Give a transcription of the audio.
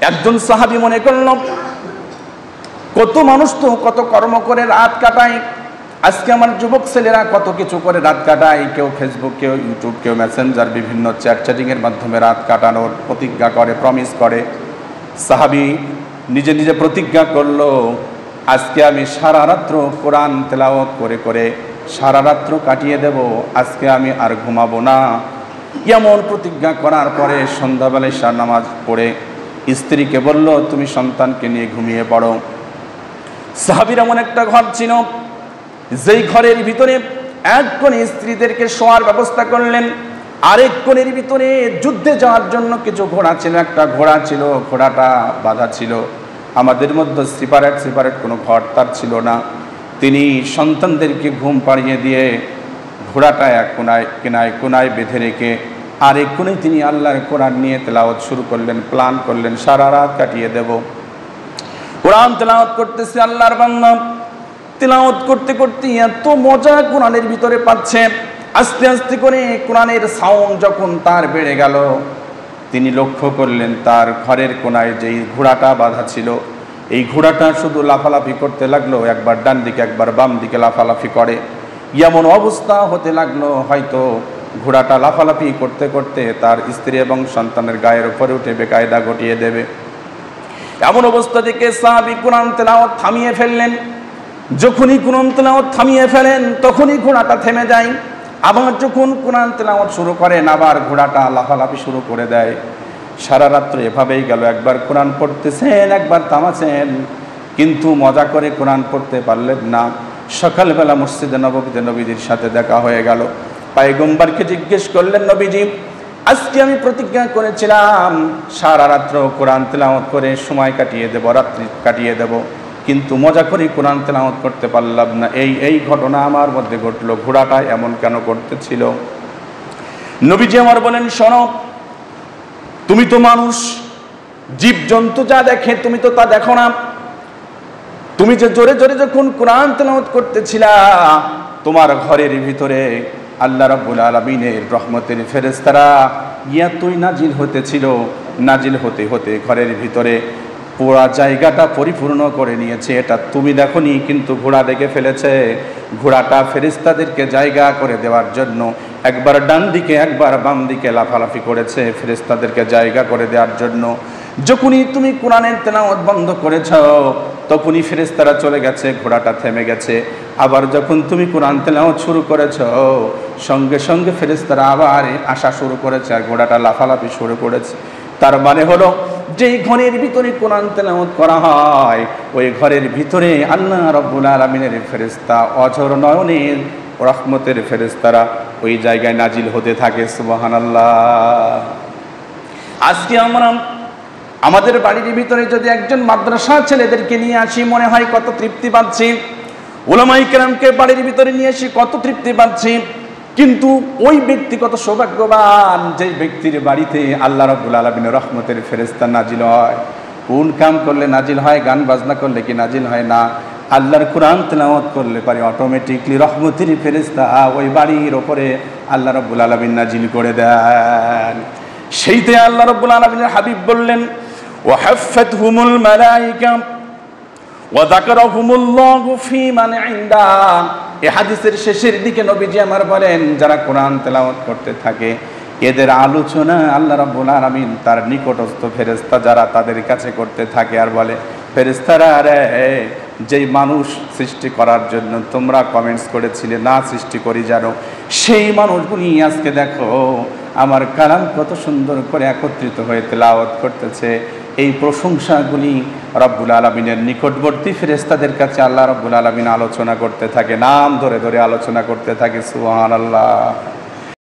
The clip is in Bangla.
একজন সাহাবী মনে করল, কত মানুষ তো কত কর্ম করে রাত কাটায়, আজকে আমার যুবক ছেলেরা কত কিছু করে রাত কাটায়, কেউ ফেসবুক, কেউ ইউটিউব, কেউ মেসেঞ্জার, বিভিন্ন চ্যাটিংয়ের মাধ্যমে রাত কাটানোর প্রতিজ্ঞা করে, প্রমিস করে। সাহাবী নিজে নিজে প্রতিজ্ঞা করলো, আজকে আমি সারা রাত্র কোরআন তেলাওয়াত করে করে সারা রাত্র কাটিয়ে দেব, আজকে আমি আর ঘুমাবো না। এমন প্রতিজ্ঞা করার পরে সন্ধ্যাবেলায় ঈশার নামাজ পড়ে স্ত্রীকে বলল, তুমি সন্তানকে নিয়ে ঘুমিয়ে পড়ো। সাহাবীর এমন একটা ঘর ছিল, যেই ঘরের ভিতরে এক কোণে স্ত্রীদেরকে শোয়ার ব্যবস্থা করলেন, আরেক কোণের ভিতরে যুদ্ধে যাওয়ার জন্য কিছু ঘোড়া ছিল। একটা ঘোড়া ছিল, ঘোড়াটা বাঁধা ছিল। আমাদের মধ্যে সেপারেট কোনো ঘর তার ছিল না। তিনি সন্তানদেরকে ঘুম পাড়িয়ে দিয়ে ঘোড়াটা এক কোনায় বেঁধে রেখে আরেক কোণে তিনি আল্লাহর কোরআন নিয়ে তেলাওয়াত শুরু করলেন, প্ল্যান করলেন সারা রাত কাটিয়ে দেব। কোরআন তেলাওয়াত করতেছে আল্লাহর বান্দা, তেলাওয়াত করতে করতে এত মজা কোরআনের ভিতরে পাচ্ছে। আস্তে আস্তে করে কোরআনের সাউন্ড যখন তার বেড়ে গেল, তিনি লক্ষ্য করলেন তার ঘরের কোনায় যেই ঘোড়াটা বাঁধা ছিল, এই ঘোড়াটা শুধু লাফালাফি করতে লাগলো, একবার ডান দিকে একবার বাম দিকে লাফালাফি করে। এমন অবস্থা হতে লাগলো, হয়তো ঘোড়াটা লাফালাফি করতে করতে তার স্ত্রী এবং সন্তানের গায়ের উপরে উঠে বেকায়দা ঘটিয়ে দেবে। এমন অবস্থা থেকে সাহাবী কোরআন তেলাওয়াত থামিয়ে ফেললেন। যখনই কোরআন তেলাওয়াত থামিয়ে ফেলেন, তখনই ঘোড়াটা থেমে যায়। আবার যখন কোরআন তেলাওয়াত শুরু করেন, আবার ঘোড়াটা লাফালাফি শুরু করে দেয়। সারা রাত্র এভাবেই গেল। একবার কোরআন পড়তেছেন, একবার থামাছেন, কিন্তু মজা করে কোরআন পড়তে পারলেন না। সকালবেলা মসজিদে নববীতে নবীজির সাথে দেখা হয়ে গেল। পয়গম্বরকে জিজ্ঞেস করলেন, নবীজি, আজকে আমি প্রতিজ্ঞা করেছিলাম সারা রাত্র কোরআন তেলাওয়াত করে সময় কাটিয়ে দেব, রাত্রি কাটিয়ে দেব, কিন্তু মজা করে কোরআন তেলাওয়াত করতে পারলাম না। এই ঘটনা আমার মধ্যে ঘটলো, ঘোড়াটা এমন কেন করতেছিল? নবীজি আমার বলেন, শোনো, তুমি তো মানুষ, জীবজন্তু যা দেখে তুমি তো তা দেখো না। তুমি যে জোরে জোরে যখন কোরআন তেলাওয়াত করতেছিলা, তোমার ঘরের ভিতরে আল্লাহ রাব্বুল আলামিনের রহমতের ফেরেশতারা এতই নাজিল হতেছিল, নাজিল হতে হতে ঘরের ভিতরে পুরা জায়গাটা পরিপূর্ণ করে নিয়েছে। এটা তুমি দেখোনি, কিন্তু ঘোড়া দেখে ফেলেছে। ঘোড়াটা ফেরেশতাদেরকে জায়গা করে দেওয়ার জন্য একবার ডান দিকে একবার বাম দিকে লাফালাফি করেছে, ফেরেশতাদেরকে জায়গা করে দেওয়ার জন্য। যখনই তুমি কোরআনের তেলাওয়াত বন্ধ করেছ, তখনই ফেরেশতারা চলে গেছে, ঘোড়াটা থেমে গেছে। আবার যখন তুমি কোরআন তেলাওয়াত শুরু করেছ, সঙ্গে সঙ্গে ফেরেশতারা আবার আসা শুরু করেছে আর ঘোড়াটা লাফালাফি শুরু করেছে। তার মানে হলো, যেই ঘরের ভিতরে কোরআন তেলাওয়াত করা হয়, ওই ঘরের ভিতরে আল্লাহ রাব্বুল আলামিনের ফেরেশতা, অঝর নয়নের রহমতের ফেরেশতারা ওই জায়গায় নাজিল হতে থাকে। সুবহানাল্লাহ। আজকে আমরা আমাদের বাড়ির ভিতরে যদি একজন মাদ্রাসা ছেলেদেরকে নিয়ে আসি, মনে হয় কত তৃপ্তি পাচ্ছি। উলামায়ে কেরামকে বাড়ির ভিতরে নিয়ে আসি, কত তৃপ্তি পাচ্ছি। কিন্তু ওই ব্যক্তি কত সৌভাগ্যবান, যেই ব্যক্তির বাড়িতে আল্লাহ রাব্বুল আলামিনের রহমতের ফেরেশতা নাজিল হয়। কোন কাম করলে নাজিল হয়? গান বাজনা করলে কি নাজিল হয় না? আল্লাহর কোরআন তেলাওয়াত করলে পারে অটোমেটিকলি রহমতের ফেরেশতা ওই বাড়ির ওপরে আল্লাহ রাব্বুল আলামিন নাজিল করে দেন। সেইতে আল্লাহ রাব্বুল আলামিনের হাবিব বললেন, ওয়াহাফাতহুমুল মালায়েকা ওয়া যাকারাহুমুল্লাহু ফি মান ইনদা। এই হাদিসের শেষের দিকে নবীজি আমার বলেন, যারা কোরআন তেলাওয়াত করতে থাকে, এদের আলোচনা আল্লাহ রাব্বুল আলামিন তার নিকটস্থ ফেরেশতা যারা তাদের কাছে করতে থাকে, আর বলে, ফেরেশতারা, রে যেই মানুষ সৃষ্টি করার জন্য তোমরা কমেন্টস করেছিলে না সৃষ্টি করি জানো, সেই মানুষগুলি আজকে দেখো আমার কালাম কত সুন্দর করে একত্রিত হয়ে তেলাওয়াত করতেছে। এই প্রশংসাগুলি রব্বুল আলামিনের নিকটবর্তী ফেরেশতাদের কাছে আল্লাহ রব্বুল আলামিন আলোচনা করতে থাকে, নাম ধরে ধরে আলোচনা করতে থাকে। সুবহানাল্লাহ।